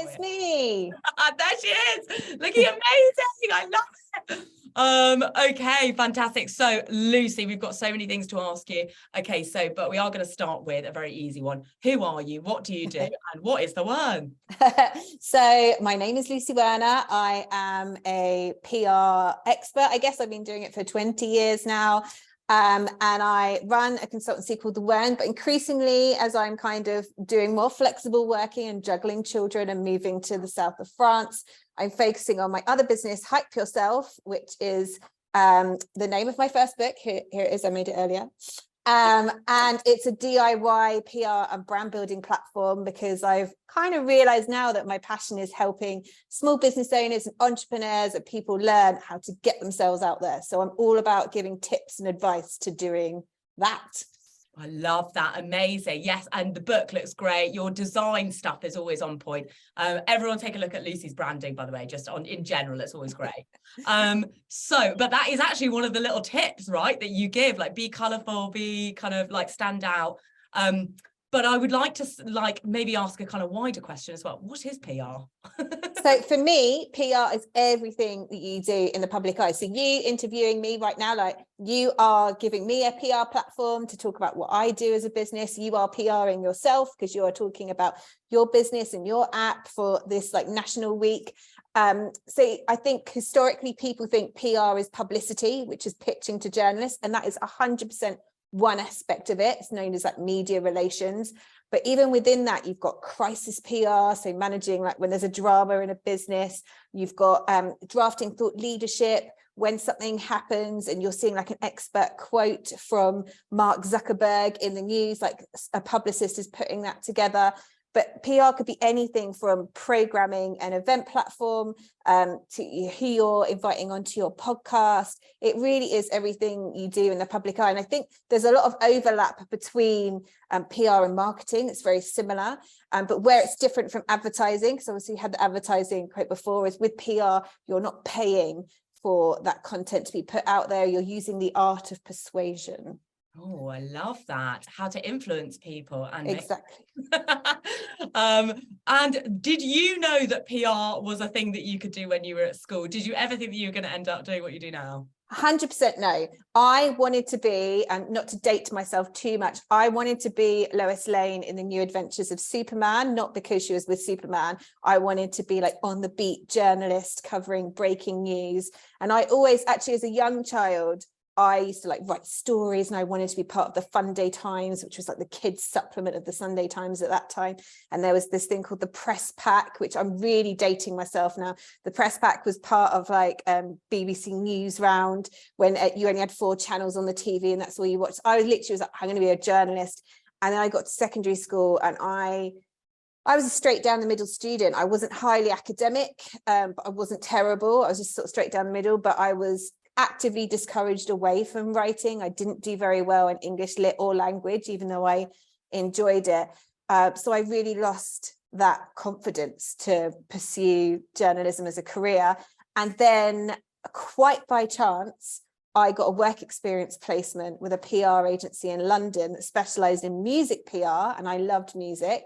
It's me. There she is, looking amazing. I love it. Okay, fantastic. So Lucy, we've got so many things to ask you. Okay, but we are going to start with a very easy one. Who are you? What do you do? And what is the Wern? So my name is Lucy Werner. I am a PR expert. I guess I've been doing it for 20 years now. And I run a consultancy called the Wern, but increasingly, as I'm kind of doing more flexible working and juggling children and moving to the south of France, I'm focusing on my other business, Hype Yourself, which is the name of my first book. Here it is, I made it earlier. And it's a DIY PR and brand building platform, because I've kind of realized now that my passion is helping small business owners and entrepreneurs and people learn how to get themselves out there. So I'm all about giving tips and advice to doing that. I love that. Amazing. Yes. And the book looks great. Your design stuff is always on point. Everyone take a look at Lucy's branding, by the way, just in general, it's always great. But that is actually one of the little tips, right, that you give, like be colorful, be kind of like stand out. But I would like to maybe ask a kind of wider question as well. What is PR? So for me, PR is everything that you do in the public eye. So you interviewing me right now, like you are giving me a PR platform to talk about what I do as a business. You are PRing yourself because you are talking about your business and your app for this like national week. So I think historically people think PR is publicity, which is pitching to journalists, and that is 100% one aspect of it. It's known as like media relations. But even within that, you've got crisis PR, so managing like when there's a drama in a business. You've got drafting thought leadership, when something happens and you're seeing like an expert quote from Mark Zuckerberg in the news, like a publicist is putting that together. But PR could be anything from programming an event platform to who you're inviting onto your podcast. It really is everything you do in the public eye. And I think there's a lot of overlap between PR and marketing. It's very similar, but where it's different from advertising, because obviously you had the advertising quote before, is with PR, you're not paying for that content to be put out there. You're using the art of persuasion. Oh, I love that. How to influence people. And exactly. And did you know that PR was a thing that you could do when you were at school? Did you ever think that you were going to end up doing what you do now? 100% no. I wanted to be, and not to date myself too much, I wanted to be Lois Lane in the New Adventures of Superman, not because she was with Superman. I wanted to be like on the beat journalist covering breaking news. And I always, actually as a young child, I used to like write stories, and I wanted to be part of the Fun Day Times, which was like the kids supplement of the Sunday Times at that time. And there was this thing called the Press Pack, which I'm really dating myself now. The Press Pack was part of like BBC News Round, when you only had 4 channels on the TV and that's all you watched. I literally was like, I'm going to be a journalist. And then I got to secondary school and I was a straight down the middle student. I wasn't highly academic, but I wasn't terrible. I was just sort of straight down the middle, but I was actively discouraged away from writing. I didn't do very well in English lit or language, even though I enjoyed it. So I really lost that confidence to pursue journalism as a career. And then quite by chance, I got a work experience placement with a PR agency in London that specialized in music PR, and I loved music.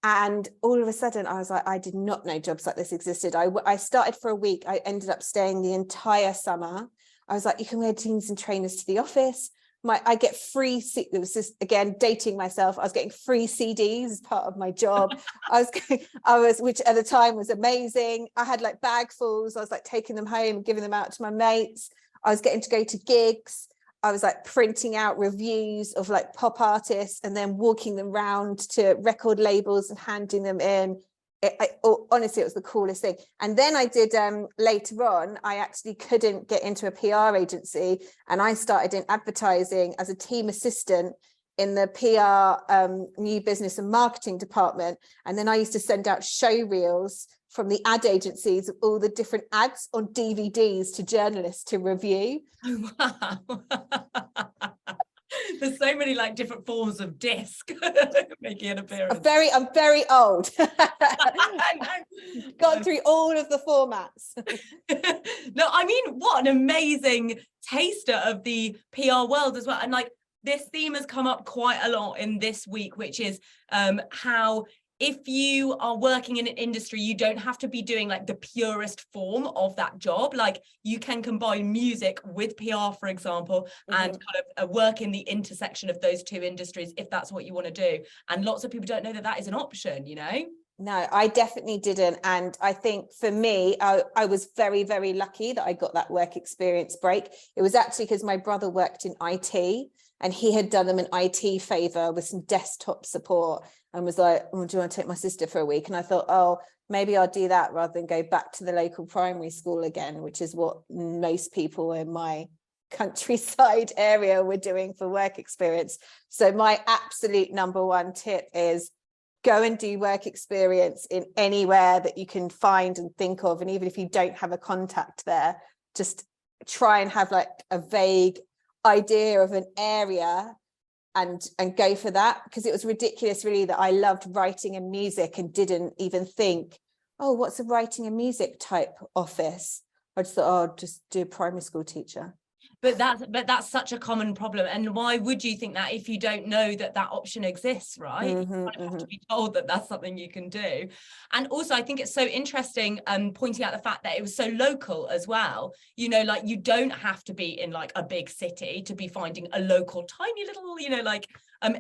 And all of a sudden I was like, I did not know jobs like this existed. I started for a week. I ended up staying the entire summer. I was like, you can wear jeans and trainers to the office. I get free, it was just, again, dating myself. I was getting free CDs as part of my job. Which at the time was amazing. I had like bagfuls. I was like taking them home and giving them out to my mates. I was getting to go to gigs. I was like printing out reviews of like pop artists and then walking them round to record labels and handing them in. Honestly, it was the coolest thing. And then I did later on, I actually couldn't get into a PR agency, and I started in advertising as a team assistant in the PR new business and marketing department. And then I used to send out show reels from the ad agencies of all the different ads on DVDs to journalists to review. Oh, wow. There's so many like different forms of disc making an appearance. I'm very old. Gone through all of the formats. No, I mean, what an amazing taster of the PR world as well. And like this theme has come up quite a lot in this week, which is how if you are working in an industry, you don't have to be doing like the purest form of that job. Like you can combine music with PR, for example, and kind of work in the intersection of those two industries if that's what you want to do. And lots of people don't know that that is an option, you know? No, I definitely didn't. And I think for me, I was very, very lucky that I got that work experience break. It was actually because my brother worked in IT and he had done them an IT favor with some desktop support and was like, oh, do you want to take my sister for a week? And I thought, oh, maybe I'll do that rather than go back to the local primary school again, which is what most people in my countryside area were doing for work experience. So my absolute number one tip is go and do work experience in anywhere that you can find and think of. And even if you don't have a contact there, just try and have like a vague idea of an area and go for that. Because it was ridiculous really that I loved writing and music and didn't even think, oh, what's a writing and music type office? I just thought, oh, I'll just do a primary school teacher. But that's such a common problem. And why would you think that if you don't know that that option exists, right? You kind of have to be told that that's something you can do. And also, I think it's so interesting pointing out the fact that it was so local as well. You know, like you don't have to be in like a big city to be finding a local, tiny little, you know, like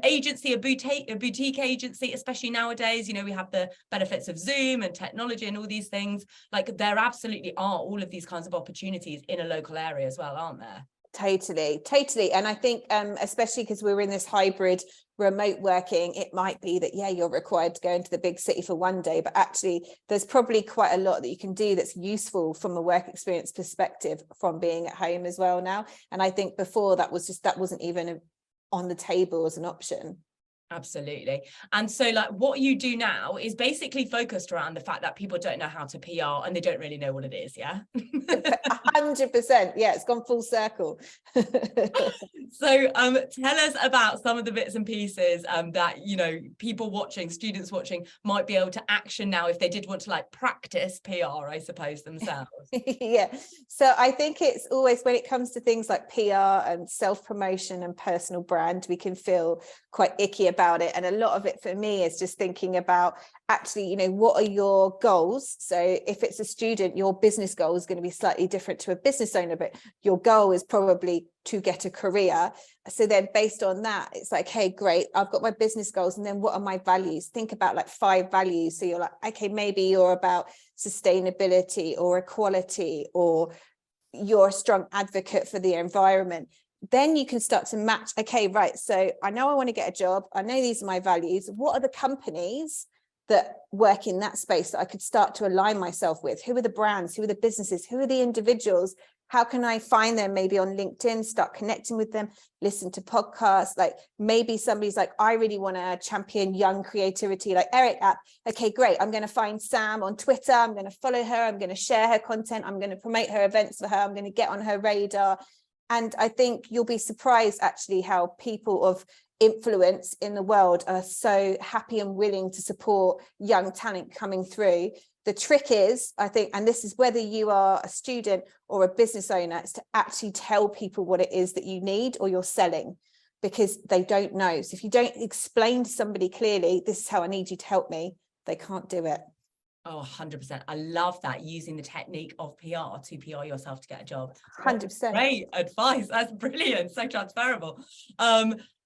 agency, a boutique agency, especially nowadays. You know, we have the benefits of Zoom and technology and all these things. Like there absolutely are all of these kinds of opportunities in a local area as well, aren't there? Totally. And I think especially because we're in this hybrid remote working, it might be that, yeah, you're required to go into the big city for one day, but actually there's probably quite a lot that you can do that's useful from a work experience perspective from being at home as well now. And I think before that wasn't even on the table as an option. Absolutely. And so like what you do now is basically focused around the fact that people don't know how to PR and they don't really know what it is. Yeah. 100%. Yeah, it's gone full circle. So tell us about some of the bits and pieces that, you know, people watching, students watching might be able to action now if they did want to like practice PR, I suppose, themselves. Yeah. So I think it's always when it comes to things like PR and self-promotion and personal brand, we can feel quite icky about it. And a lot of it for me is just thinking about actually, you know, what are your goals? So if it's a student, your business goal is going to be slightly different to a business owner, but your goal is probably to get a career. So then based on that, it's like, hey, great, I've got my business goals. And then what are my values? Think about like 5 values. So you're like, okay, maybe you're about sustainability or equality, or you're a strong advocate for the environment. Then you can start to match, okay, right, so I know I want to get a job. I know these are my values. What are the companies that work in that space that I could start to align myself with? Who are the brands? Who are the businesses? Who are the individuals? How can I find them? Maybe on LinkedIn, start connecting with them, listen to podcasts. Like maybe somebody's like, I really want to champion young creativity, like Eric app. Okay, great. I'm going to find Sam on Twitter. I'm going to follow her. I'm going to share her content. I'm going to promote her events for her. I'm going to get on her radar. And I think you'll be surprised actually how people of influence in the world are so happy and willing to support young talent coming through. The trick is, I think, and this is whether you are a student or a business owner, is to actually tell people what it is that you need or you're selling, because they don't know. So if you don't explain to somebody clearly, this is how I need you to help me, they can't do it. Oh, 100%. I love that, using the technique of PR to PR yourself to get a job. 100%. Great advice. That's brilliant. So transferable.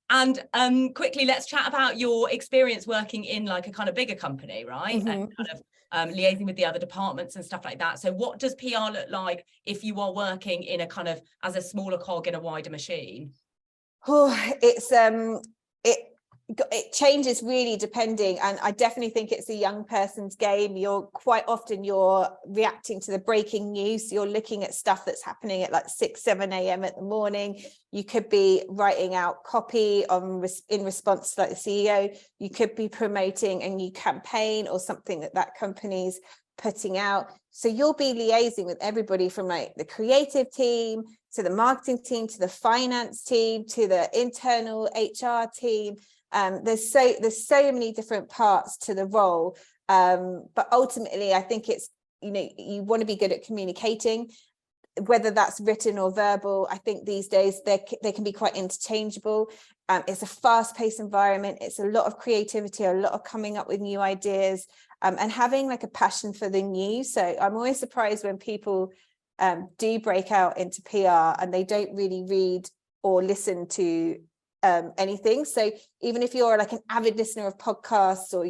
And quickly, let's chat about your experience working in like a kind of bigger company, right? And kind of liaising with the other departments and stuff like that. So what does PR look like if you are working in a kind of as a smaller cog in a wider machine? Oh, it changes really depending, and I definitely think it's a young person's game. You're reacting to the breaking news. You're looking at stuff that's happening at like 6-7 a.m. at the morning. You could be writing out copy in response to like the CEO. You could be promoting a new campaign or something that company's putting out. So you'll be liaising with everybody from like the creative team to the marketing team to the finance team to the internal HR team. There's so many different parts to the role, but ultimately I think it's, you know, you want to be good at communicating. whether that's written or verbal. I think these days they can be quite interchangeable. It's a fast-paced environment. It's a lot of creativity, a lot of coming up with new ideas, and having like a passion for the new. So I'm always surprised when people do break out into PR and they don't really read or listen to anything. So even if you're like an avid listener of podcasts, or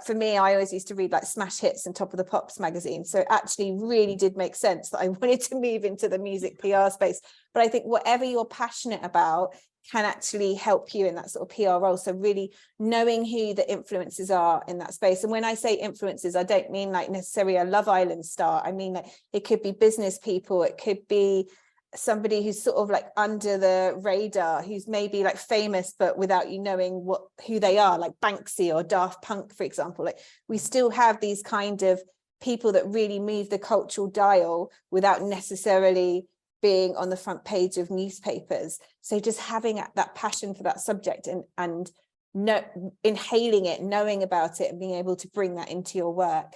for me, I always used to read like Smash Hits and Top of the Pops magazine. So it actually really did make sense that I wanted to move into the music PR space. But I think whatever you're passionate about can actually help you in that sort of PR role. So really knowing who the influencers are in that space. And when I say influencers, I don't mean like necessarily a Love Island star. I mean, like, it could be business people. It could be somebody who's sort of like under the radar, who's maybe like famous but without you knowing who they are, like Banksy or Daft Punk, for example. Like, we still have these kind of people that really move the cultural dial without necessarily being on the front page of newspapers. So just having that passion for that subject and inhaling it, knowing about it, and being able to bring that into your work.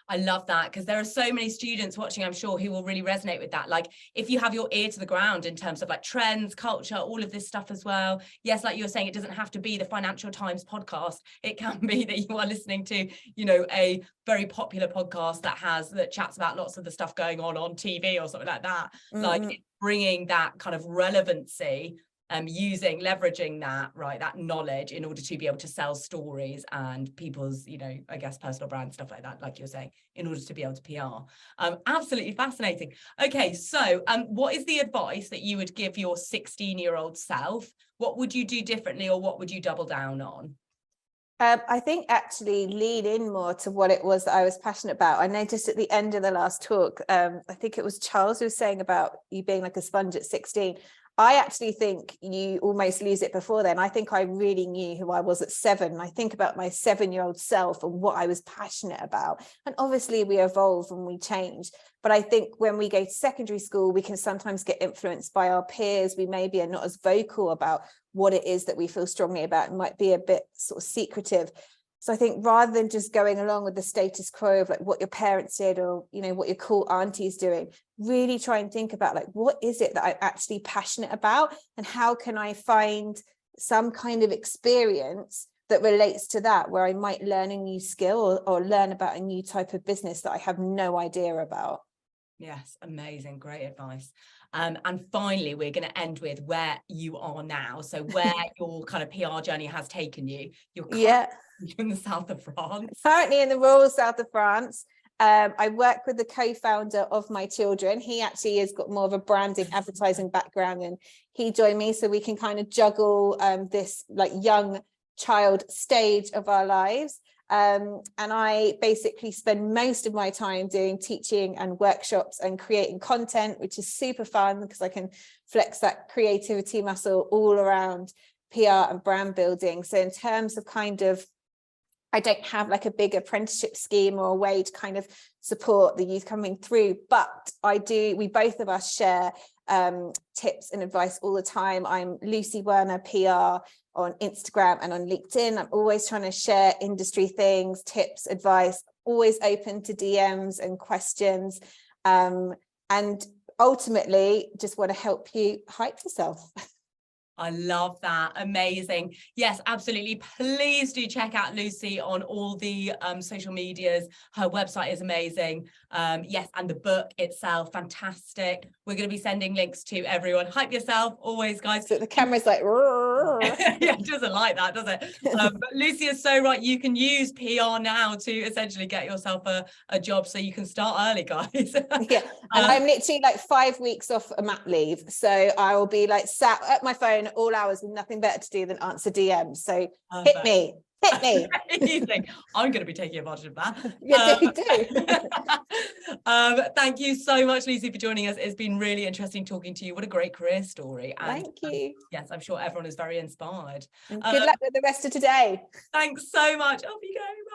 I love that, because there are so many students watching, I'm sure, who will really resonate with that. Like, if you have your ear to the ground in terms of like trends, culture, all of this stuff as well. Yes, like you were saying, it doesn't have to be the Financial Times podcast. It can be that you are listening to, you know, a very popular podcast that chats about lots of the stuff going on TV or something like that. Mm-hmm. Like, bringing that kind of relevancy, leveraging that knowledge in order to be able to sell stories and people's, you know, I guess personal brand stuff like that, like you're saying, in order to be able to PR. Absolutely fascinating. Okay, so what is the advice that you would give your 16-year-old self? What would you do differently, or what would you double down on? I think actually lean in more to what it was that I was passionate about. I noticed at the end of the last talk, I think it was Charles who was saying about you being like a sponge at 16. I actually think you almost lose it before then. I think I really knew who I was at 7. I think about my 7-year-old self and what I was passionate about. And obviously we evolve and we change. But I think when we go to secondary school, we can sometimes get influenced by our peers. We maybe are not as vocal about what it is that we feel strongly about, and might be a bit sort of secretive. So I think rather than just going along with the status quo of like what your parents did, or, you know, what your cool auntie's doing, really try and think about like, what is it that I'm actually passionate about, and how can I find some kind of experience that relates to that, where I might learn a new skill or learn about a new type of business that I have no idea about. Yes, amazing, great advice. And finally, we're going to end with where you are now. So where your kind of PR journey has taken you. You're in the south of France. Currently in the rural south of France. I work with the co-founder of my children. He actually has got more of a branding, advertising background, and he joined me so we can kind of juggle this like young child stage of our lives. And I basically spend most of my time doing teaching and workshops and creating content, which is super fun because I can flex that creativity muscle all around PR and brand building. So in terms of kind of, I don't have like a big apprenticeship scheme or a way to kind of support the youth coming through, but we both of us share tips and advice all the time. I'm Lucy Werner PR on Instagram and on LinkedIn. I'm always trying to share industry things, tips, advice, always open to DMs and questions. And ultimately just want to help you hype yourself. I love that. Amazing. Yes, absolutely. Please do check out Lucy on all the social medias. Her website is amazing. Yes, and the book itself, fantastic. We're going to be sending links to everyone. Hype yourself, always, guys. So the camera's like, yeah, it doesn't like that, does it? But Lucy is so right. You can use PR now to essentially get yourself a job, so you can start early, guys. Yeah, and I'm literally like 5 weeks off a mat leave, so I will be like sat at my phone at all hours with nothing better to do than answer DMs. So hit me. I'm going to be taking advantage of that. Yeah, do. Thank you so much, Lucy, for joining us. It's been really interesting talking to you. What a great career story. And thank you. Yes, I'm sure everyone is very inspired. And good luck with the rest of today. Thanks so much. Off you go. Bye.